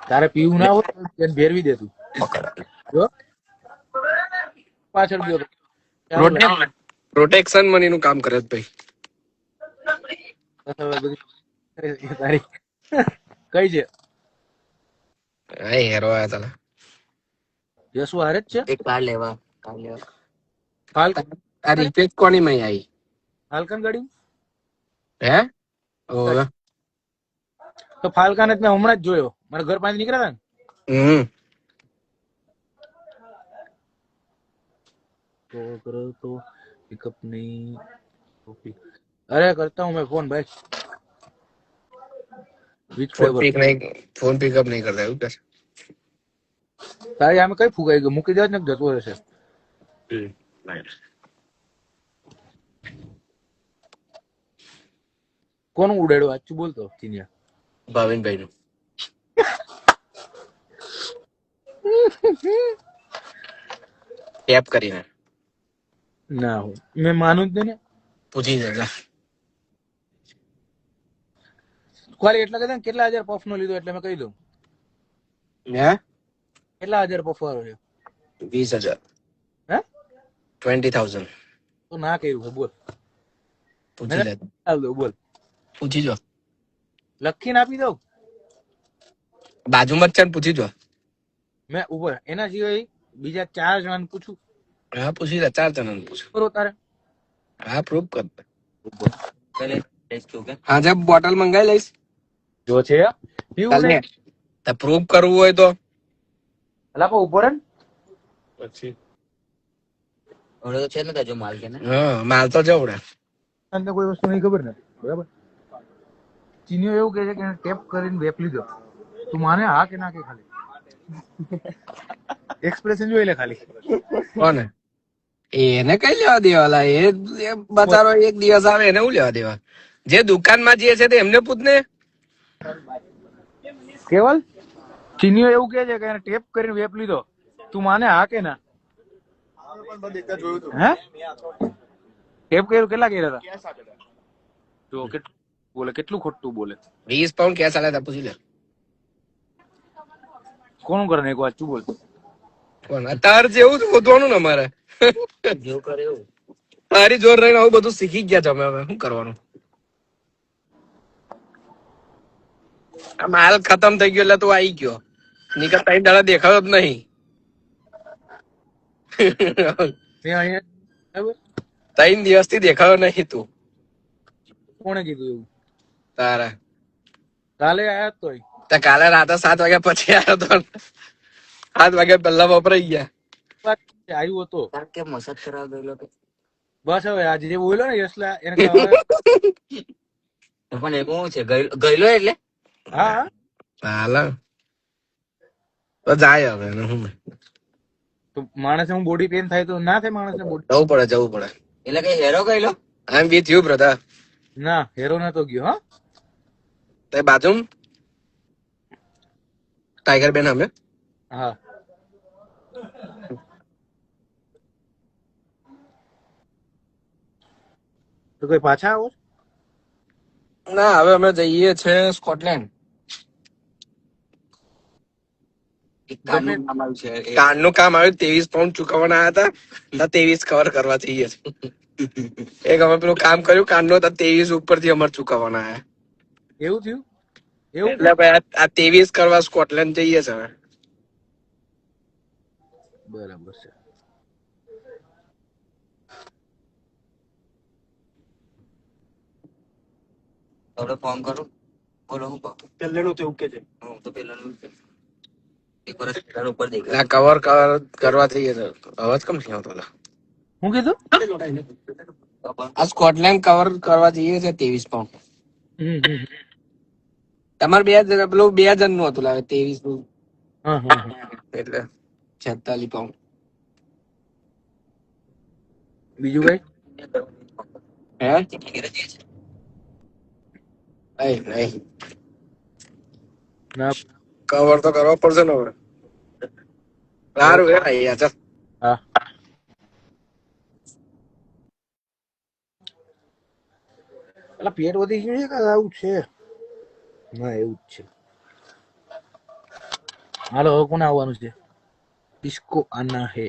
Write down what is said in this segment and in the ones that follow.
તારે પીવું ના હોય તો ભેરવી દે તું. જો પાછળ ગયો પ્રોટેક્શન મની નું કામ કરે ભાઈ. તારી કઈ છે હેરો આયા તાલા યશુ હારે જ છે. એક કાર લેવા ફાલ્કન આ રિપેટ કોની મય આવી ફાલ્કન ગાડી હે ઓવે તો ફાલ્કન જ મેં હમણાં જ જોયો. મારા ઘર પાસે નીકળ્યા હતા ને તો કરો તો પિકઅપ નહીં. અરે કરતા હું મેં ફોન ભાઈ. ફોન પિકઅપ નહીં કરતા એવું કે તારી આમે કઈ ફુગાઈ ગયો મૂકી દેવા જ ને જતો રહેશે. કોનું ઉડાડ્યું આચું બોલતો ચીનિયા ભાવિનભાઈ નું ટેપ કરીને ના હોય મેં માનું જ નહીં ને. પૂછી જજા ખાલી એટલા કહેતા ને કેટલા હજાર પફ નો લીધો એટલે મેં કહી દઉં હે કેટલા હજાર પફ વાળો છે 20,000 હે 20,000 તો ના કહ્યું છે બોલ. પૂછી લે ચાલ દઉં બોલ પૂછી જો લખીને આપી દઉં બાજુમાં જ છે ને પૂછી જો મેં ઉપર એના સિવાય બીજા 4 જણાને પૂછું. હા પૂછી લે 4 જણાને પૂછો કરો તારે હા પ્રૂફ કર કે હા જબ બોટલ મંગાવી લઈશ જો છે પીવું કાલે નહીં તો પ્રૂફ કરવું હોય તો અલા પણ ઉપર પછી ઓળો તો છે ને તાજો માલ કે ને હા માલ તો જવડે ને કોઈ વસ્તુ નહીં ખબર ને બરાબર. ચીનીઓ એવું કહે છે કે ટેપ કરીને વેપ લીધો તું માને હા કે ના કે ખાલી એક્સપ્રેશન જોઈ લે ખાલી. કોને એને કઈ લેવા દેવાલા એ બચારો એક દિવસ આવે એને શું લેવા દેવા જે દુકાનમાં જે છે તે એમને પૂછ ને કેવલ ચીનીઓ એવું કહે છે કે એને ટેપ કરીને વેપ લીધો તું માને હા કે ના. હે ટેપ કર્યું કેટલા કર્યા હતા જો કેટલું બોલે કેટલું ખોટું બોલે. 20 પાઉન્ડ કેસ આલ્યા તા પૂછી લે કોણ કરે ને એક વાત તું બોલ. કોણ તાર જેવું જ શોધવાનું ને અમારે જેવું કરે એવું તારી જોર રહીને આવું બધું શીખી ગયા તમે હવે શું કરવાનું આ માલ ખતમ થઈ ગયો એટલે તું આવી ગયો નીકળ 3 દાડા દેખાયો જ નહીં મેં અહીંયા બરાબર 3 દિવસથી દેખાયો નહીં તું કોણે કીધું એવું તારા કાલે આયા જ તોય તો કાલે રાતે 7 વાગ્યા પછી આવ્યો તો 7 વાગ્યા પહેલા વપરાઈ ગયા વાત આવ્યું હતો તાર કે મસાજ કરાવ ગયેલો કે બસ હવે આજે જે બોલ્યો ને યશલા એને કહેવાય પણ એ શું છે ગયેલો એટલે હા હાલા તો જાય હવે એને હું તો માણસ હું બોડી પેન થાય તો ના થાય માણસ બોડી જવું પડે એટલે કે હેરો ગયેલો આઈ એમ વિથ યુ બ્રધર ના હેરો નતો ગયો હા તે બાજુ ટાઈગર બેન અમે હા તો કોઈ પાછા આવો ના હવે અમે જઈએ છે સ્કોટલેન્ડ એક કારનું નામ આવ્યું છે કારનું કામ આવ્યું 23 પાઉન્ડ ચૂકવવાના આવ્યા હતા 23 કવર કરવા જઈએ છે એક અમે પેલું કામ કર્યું કારનો 23 ઉપરથી અમારે ચૂકવવાના આવ્યા એવું થયું એવું એટલે ભાઈ આ 23 કરવા સ્કોટલેન્ડ જઈએ છે હવે બરાબર છે હવે ફોન કરું બોલો હું પેલેનું તો એવું કે છે હું તો પેલાનું એક વર્ષ પેલા ઉપર દેખાય આ કવર કરવા જઈએ છે અવાજ કમ છે આવતો હું કીધું આ સ્કોટલેન્ડ કવર કરવા જઈએ છે 23 પાઉન્ડ તમારે 2 જણ પેલું 2 જણ નું હતું લાગે 23 નું હા હા એટલે 46 પાઉન્ડ બીજું કઈ હે નહીં ના કવર તો કરવા પડશે ને હવે સારું હે અહીંયા ચાલ હા પેલા પેટ વધી ગયું છે કે આવું છે ના એવું જ છે હાલો હવે કોને આવવાનું છે? કિસકો આના હે?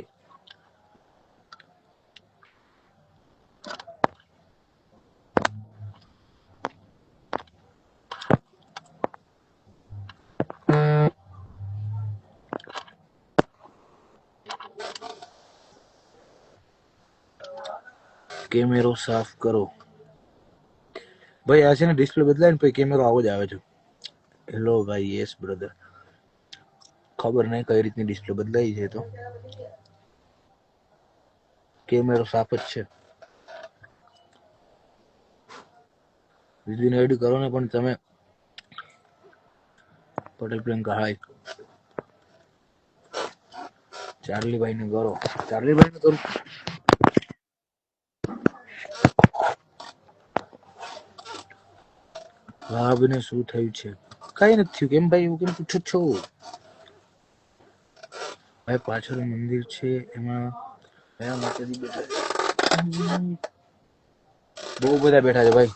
કેમેરો સાફ કરો ભાઈ. આ છે ને ડિસ્પ્લે બદલાય ને પછી કેમેરો આવો જ આવે છે. હેલો ભાઈ. Yes brother. ખબર નહીં કઈ રીતની ડિસ્પ્લે બદલાઈ છે. તો કેમેરો સાફ જ છે. દીદીને એડ કરો ને પણ તમે. પટેલ પ્રિયંકા હાય. ચાર્લીભાઈ ને કરો. ચાર્લીભાઈ ને કરું. ભાભને શું થયું છે? કઈ નથી થયું. કેમ ભાઈ એવું કેમ પૂછો છો? ભાઈ પાછળ મંદિર છે એમાં કયા માતાજી બેઠા છે? બહુ બધા બેઠા છે ભાઈ.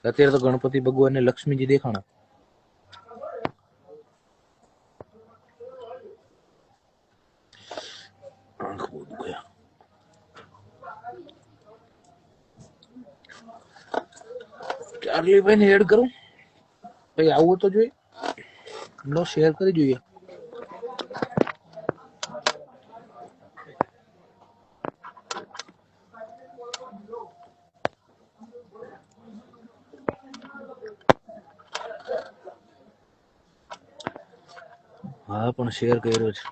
અત્યારે તો ગણપતિ ભગવાન ને લક્ષ્મીજી દેખાણા. આંખ બહુ દુખે. ચાર્લીભાઈ ને એડ કરું ભાઈ. આવું તો જોઈએ. નો શેર કરી જોઈએ. હા પણ શેર કર્યો છે.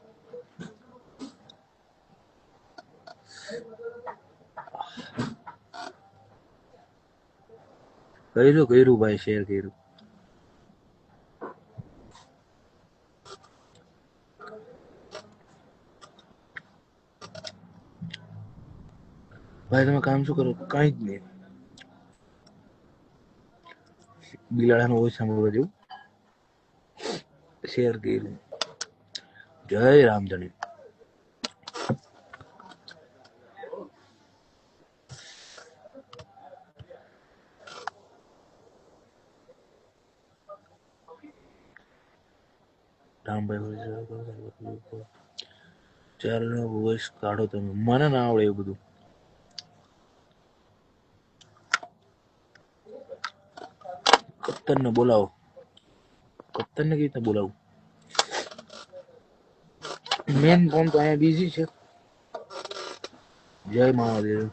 કર્યું ભાઈ. શેર કર્યું. ભાઈ તમે કામ શું કરો? કઈ જ નહીં. બિલાડા નો વોઇસ સાંભળવા જેવું. શેર કર્યું. જય રામધણી. રામભાઈ ચાલો વોઇસ કાઢો તમે. મને ના આવડે એવું બધું. કપ્તાન ને બોલાવો. કપ્તાન ને કઈ રીતે બોલાવું? મેન ફોન તો અહીંયા બીઝી છે. જય મહાદેવ.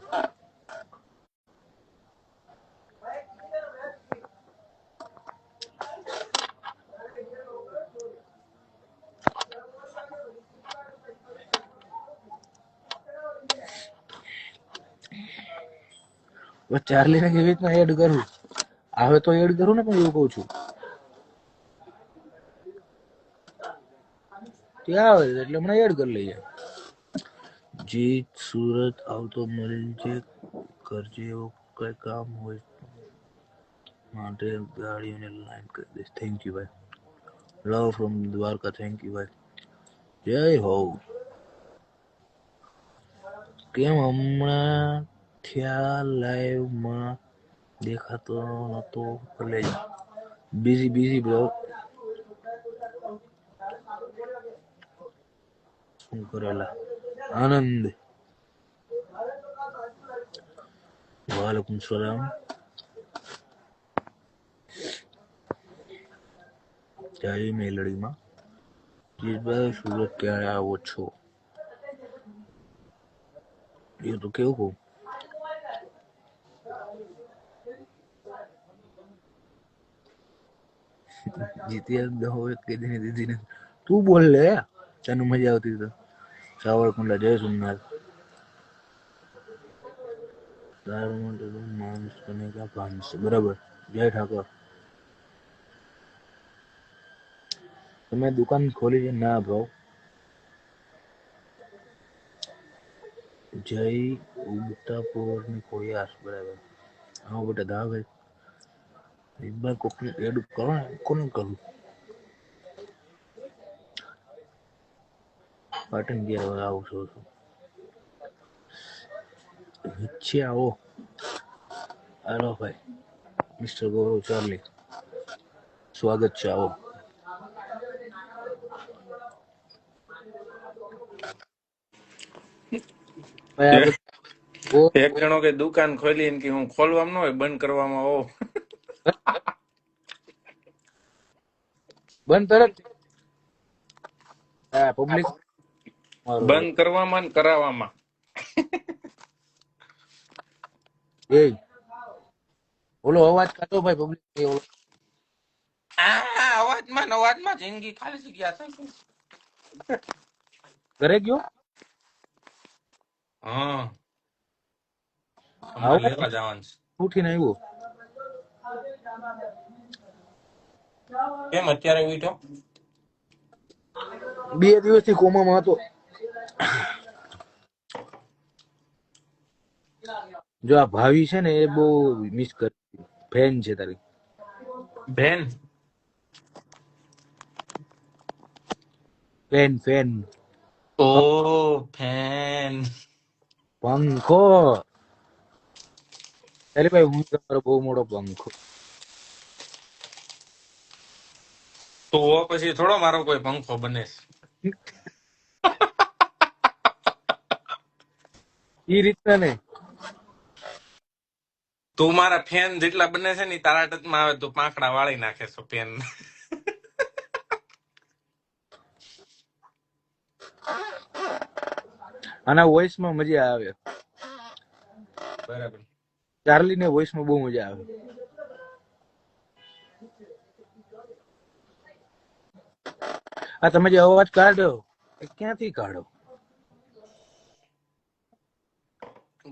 ચાર્લી ને કેવી રીતના એડ કરું? આવે તો એડ કરું ને, પણ એવું કઉ છું. ત્યાં આવે એટલે મને એડ કરી લઈએ. જીત સુરત આવતો મળજે કરજે. એવું કઈ કામ હોય માટે ગાડીઓને લાઈન કરી દઈશ. થેન્ક યુ ભાઈ. લવ ફ્રોમ દ્વારકા. થેન્ક યુ ભાઈ. જય હો. કેમ હમણાં થયા લાઈવમાં દેખાતો નતો? ભલે બીઝી બ્રો. શું કરેલા? આનંદ. વાલેકુમ સલામ. જય મેલડીમાં. જીતભાઈ સુરત ક્યારે આવો છો? એ તો કેવું કહું. જીતી હોય કે દીધી ને તું બોલ લે. તને મજા આવતી તો સાવરકુંડલા. જય સોમનાથ. તારું માટે માણસ બને ક્યાં પામશે? બરાબર. જય ઠાકોર. તમે દુકાન ખોલી છે? ના બ્રો. જય ઉગતાપુર ની ખોડિયાર. બરાબર. હા બેટા દા ભાઈ. એક બાર કોકને એડ કરો ને. કોને કરું? પાટણ ગયા આવું છું. નીચે આવો. હાલો ભાઈ. મિસ્ટર ગૌરવ ચાર્લી. સ્વાગત છે. આવો. ભાઈ આ બધું એક જણો કે દુકાન ખોલી એમ કે હું ખોલવામાં ન હોય બંધ કરવામાં હો બંધ તરત પબ્લિક મારો બંધ કરવામાં ને કરાવવામાં. એ ઓલો અવાજ કાઢો ભાઈ પબ્લિક આ અવાજમાં જિંદગી ખાલી જગ્યા છે. ઘરે ગયો હા હમણાં આવો લેવા જવાનું છે. ઉઠીને આવ્યો કેમ અત્યારે ઉઠો? 2 દિવસથી કોમામાં હતો. જો આ ભાવી છે ને એ બહુ મિસ કરે ફેન છે તારી બેન ફેન ઓ ફેન પંખો અરે ભાઈ હું તમારો બહુ મોટો પંખો તો પછી થોડો મારો કોઈ પંખો બને છે. ઈ રીતના ને તું મારા ફેન જેટલા બને છે ને તારા ટચમાં આવે તો પાંખડા વાળી નાખે છે ફેન. આના વોઇસ માં મજા આવે બરાબર. ચાર્લી ને વોઇસ માં બહુ મજા આવે આ તમે જે અવાજ કાઢો એ ક્યાંથી કાઢો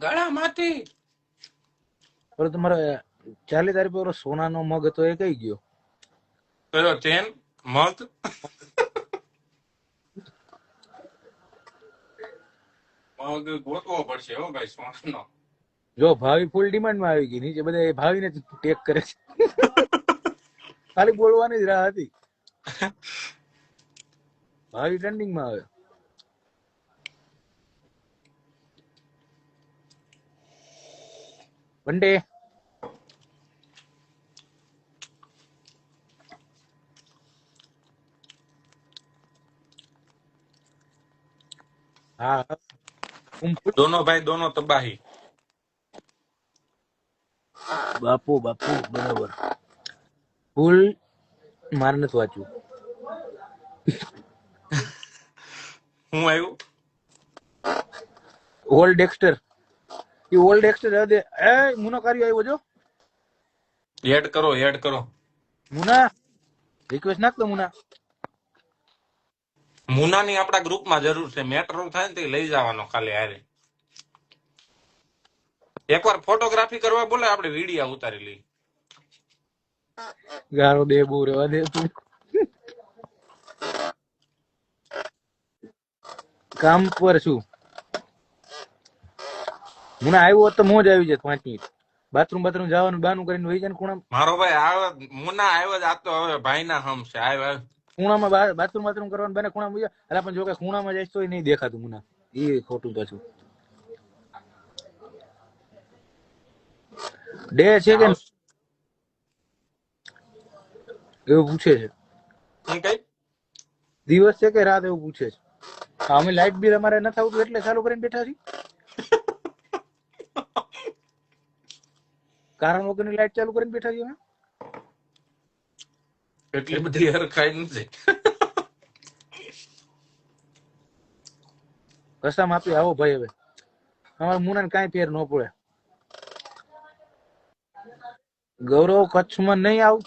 ગળામાંથી. પણ તમારે ચાર્લી તારી પર સોનાનો મગ હતો એ કઈ ગયો કયો ચેન મગ? મગ ગોતવો પડશે હો ભાઈ સોનાનો. જો ભાવી ફૂલ ડિમાન્ડ માં આવી ગઈ નીચે બધા ભાવીને ટેક કરે છે ખાલી બોલવાની જ રાહ હતી ભાવી ટ્રેન્ડિંગ માં આવે વંડે હા દોનો ભાઈ દોનો તબાહી. બાપુ બરાબર ફૂલ મારે નથી વાંચવું હું આવ્યું? ઓલ્ડ ડેક્સ્ટર એ ઓલ્ડ ડેક્સ્ટર હદે એ મુનો કાર્ય આવ્યો જો એડ કરો. મુના રિક્વેસ્ટ નાખ તો મુના મુનાની આપણા ગ્રુપમાં જરૂર છે. મેટ્રો થાય ને તે લઈ જવાનો ખાલી હારે. એકવાર ફોટોગ્રાફી કરવા બોલે આપણે વિડીયો ઉતારી લઈ. ગારો દે બહુ રેવા દે તું કામ પર છું મુના આવ્યો હોત તો મોજ આવી જાય 5 મિનિટ બાથરૂમ જવાનું બાનું કરીને વહી જાય ને મારો ભાઈ આવે મુના આવ્યો જ આ તો હવે ભાઈના હમ છે. આવ્યો ખૂણામાં બાથરૂમ કરવાનું બને ખૂણામાં વહી જાય અરે પણ જો કે ખૂણામાં જાય તો નહીં દેખાતું મુના એ ખોટું પાછું ડે છે કે એવું પૂછે છે કઈ દિવસ છે કે રાત એવું પૂછે છે અમે લાઇટ બિલ અમારે નથી આવતું એટલે ચાલુ કરીને બેઠા છીએ કારણ વગરની લાઈટ ચાલુ કરીને બેઠા છીએ એટલી બધી હરખાઈ નથી. કસમ આપી આવો ભાઈ હવે અમારા મુનાને કાંઈ ફેર ન પડે ગૌરવ કચ્છમાં નહીં આવ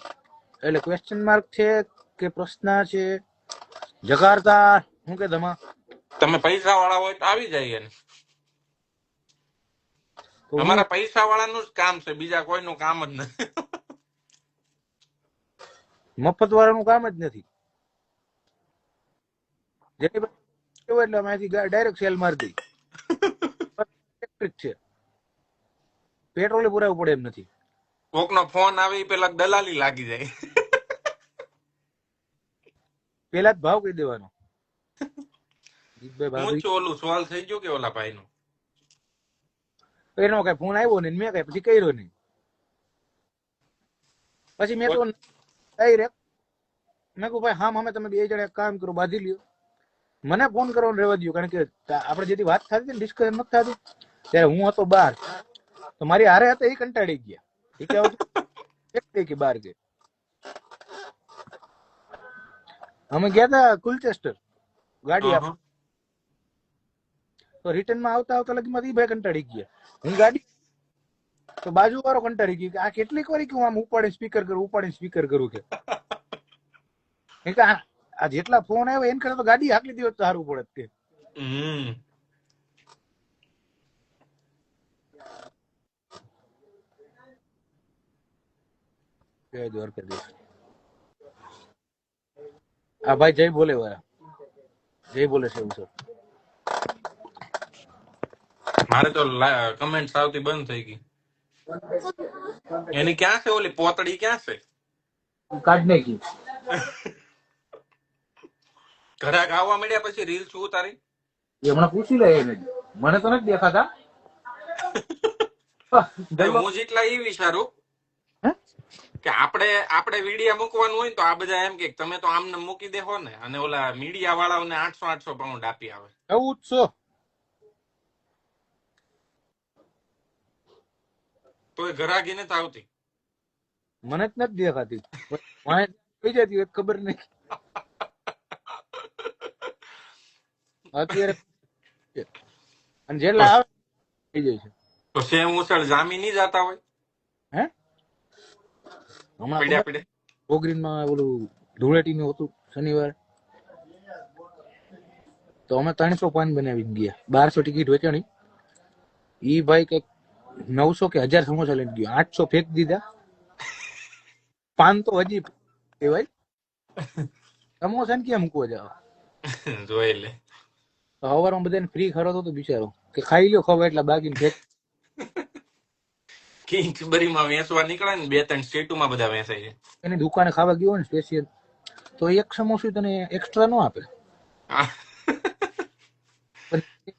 એટલે ક્વેશ્ચન માર્ક છે કે પ્રશ્ન છે જકાર્તા હું કે ધમા તમે પૈસા વાળા હોય તો આવી જાય ને. અમારા પૈસા વાળાનું જ કામ છે, બીજા કોઈનું કામ જ નથી. મફત વાળાનું કામ જ નથી એટલે અહીંથી ડાયરેક્ટ સેલ મારી દઈ ઇલેક્ટ્રિક છે પેટ્રોલે પુરાવું પડે એમ નથી કોકનો ફોન આવે પેલા દલાલી લાગી જાય. પેલા જ ભાવ કહી દેવાનો હું ઓલું સવાલ થઈ ગયો કે ઓલા ભાઈ નું એનો કઈ ફોન આવ્યો ને મેં કઈ પછી કર્યો નહીં પછી મેં તો ડાયરેક્ટ મેં કહું ભાઈ હા અમે તમે 2 જણા કામ કરો બાંધી લ્યો મને ફોન કરવાનો રહેવા દઉં, કારણ કે આપણે જેથી વાત થતી ને ડિસ્કશન નથી થતી ત્યારે હું હતો બહાર, તો મારી હારે હતા એ કંટાળી ગયા. એ કે કે બહાર કે અમે ગયા હતા કુલચેસ્ટર ગાડી આપ, તો રિટર્ન માં આવતા આવતા લગીમાં એ ભાઈ કંટાળી ગયા. હું ગાડી તો બાજુ વાળો કંટાળી ગયો કે આ કેટલીક વાર કે હું આમ ઉપાડીને સ્પીકર કરું કે આ જેટલા ફોન આવ્યો એને કરતા તો ગાડી હાકલી દીધો તો સારું પડે કે. જય દ્વારકાધીશ. આ ભાઈ જય બોલે વાળા, જય બોલે છે સર. મારે તો કમેન્ટ આવતી બંધ થઈ ગઈ. એની ક્યાં છે ઓલી પોતડી, ક્યાં છે? કાઢ નાખી. ઘરાક આવવા મળ્યા પછી રીલ શું ઉતારી? એ હમણાં પૂછી લે, મને તો નથી દેખાતા. હું જેટલા એ વિચારું કે આપણે વિડીયા મૂકવાનું હોય તો આ બધા એમ કે તમે તો આમને મૂકી દેહો ને, અને ઓલા મીડિયા વાળાઓને 800 પાઉન્ડ આપી આવે. એવું જ છો તો એ ઘરાકી નથી આવતી. મને જ નથી દેખાતી, થઈ જતી ખબર નહીં અત્યારે. અને જેટલા આવે થઈ જાય છે. તો સેમ ઉસળ જામી નહીં જતા હોય હે હમણાં પીડ્યા પ્રોગ્રીનમાં ઓલું ધૂળેટી નું હતું શનિવાર, તો અમે 300 પાન બનાવી ગયા. 1200 ટિકિટ વેચાણી. ઈ ભાઈ કઈક 900 કે 1000 સમોસા લઈને ગયો. 800 ફેંક દીધા. પાન તો હજી ભાઈ સમોસા ને ક્યાં મૂકવા જાવ, જોઈ લે. સવારમાં બધાને ફ્રી ખરો તો બિચારો કે ખાઈ લ્યો ખબર એટલા બાકીને ફેંક. કિંગસબરીમાં વેચવા નીકળે ને 2-3 સ્ટેટમાં બધા વેચાય છે. એની દુકાને ખાવા ગયો ને સ્પેશિયલ, તો એક સમોસું તને એક્સ્ટ્રા નો આપે.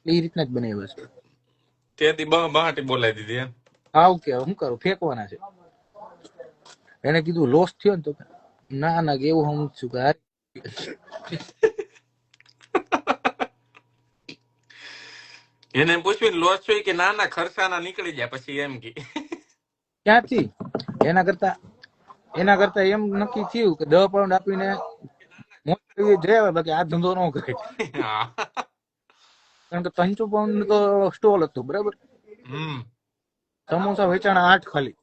એ રીતના જ બનાવ્યા છે. તેથી બહાટી બોલાવી દીધી એમ. આવ કે શું કરું, ફેંકવાના છે. એને કીધું લોસ થયો ને, તો ના ના એવું હું છું કે એને પૂછ્યું લોસ જોઈ કે ના ના ખર્ચાના નીકળી જાય પછી એમ કે ક્યાંથી. એના કરતા એમ નક્કી થયું કે 10 પાઉન્ડ આપીને જયા, બાકી આ ધંધો ન કરે. કારણ કે 300 પાઉન્ડ તો સ્ટોલ હતો બરાબર. સમોસા વેચાણા 8 ખાલી.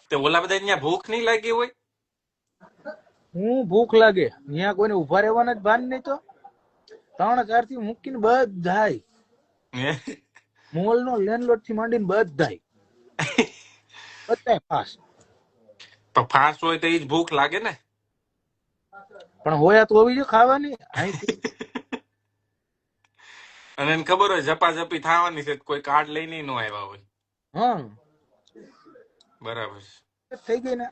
તે ઓલા બધા અહીંયા ભૂખ નહીં લાગી હોય? હું ભૂખ લાગે ત્યાં કોઈને ઉભા રહેવાના જ ભાન નહીં. તો 3-4 થી મૂકીને બધાય મોલ નો લેન્ડલોર્ડ થી માંડીને બધાય ફાસ. તો ફાસ્ટ હોય તો એ જ ભૂખ લાગે ને. પણ હોયા તો હોવી જોઈએ ખાવાની. અને એને ખબર હોય ઝપાઝપી થવાની છે, કોઈ કાર્ડ લઈને ન આવ્યા હોય. હા બરાબર થઈ ગઈ ને.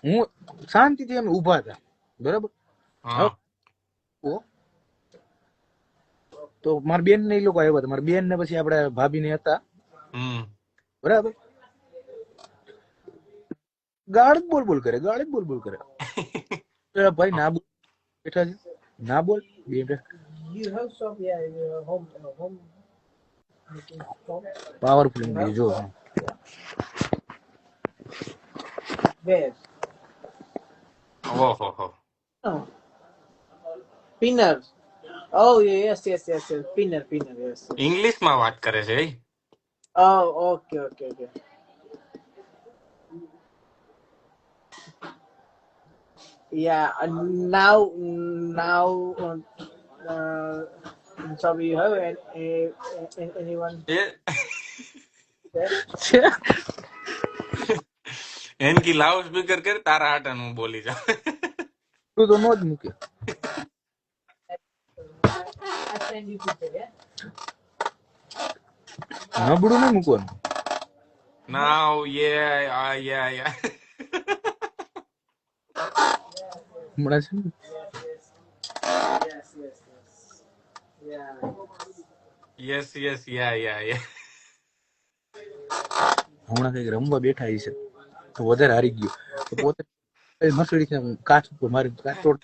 હું શાંતિથી એમ ઉભા હતા બરાબર. તો મારી બેન ને એ લોકો આવ્યા હતા. મારી બેન ને પછી આપડે ભાભી ને હતા બરાબર. ગાળ બોલ કરે. ભાઈ ના બોલ, બેઠા છે ના બોલ. પાવરફુલ જો Pinner. Oh, yes. Pinner, yes. ઇંગ્લિશમાં વાત કરે છે. Oh, okay. Yeah, now, so you have anyone? એનકી લાઉડ સ્પીકર કરે તારા હાટન હું બોલી જાઉં. તું તો નો જ મૂકે. નબળું નહીં મૂકવાનું. Now, yeah. હમણાં છે ને yes, yeah. હમણાં કઈક રમવા બેઠા છે તો વધારે હારી ગયો તો પોતે એ મસળી છે કાચ ઉપર મારી કાચ તોડ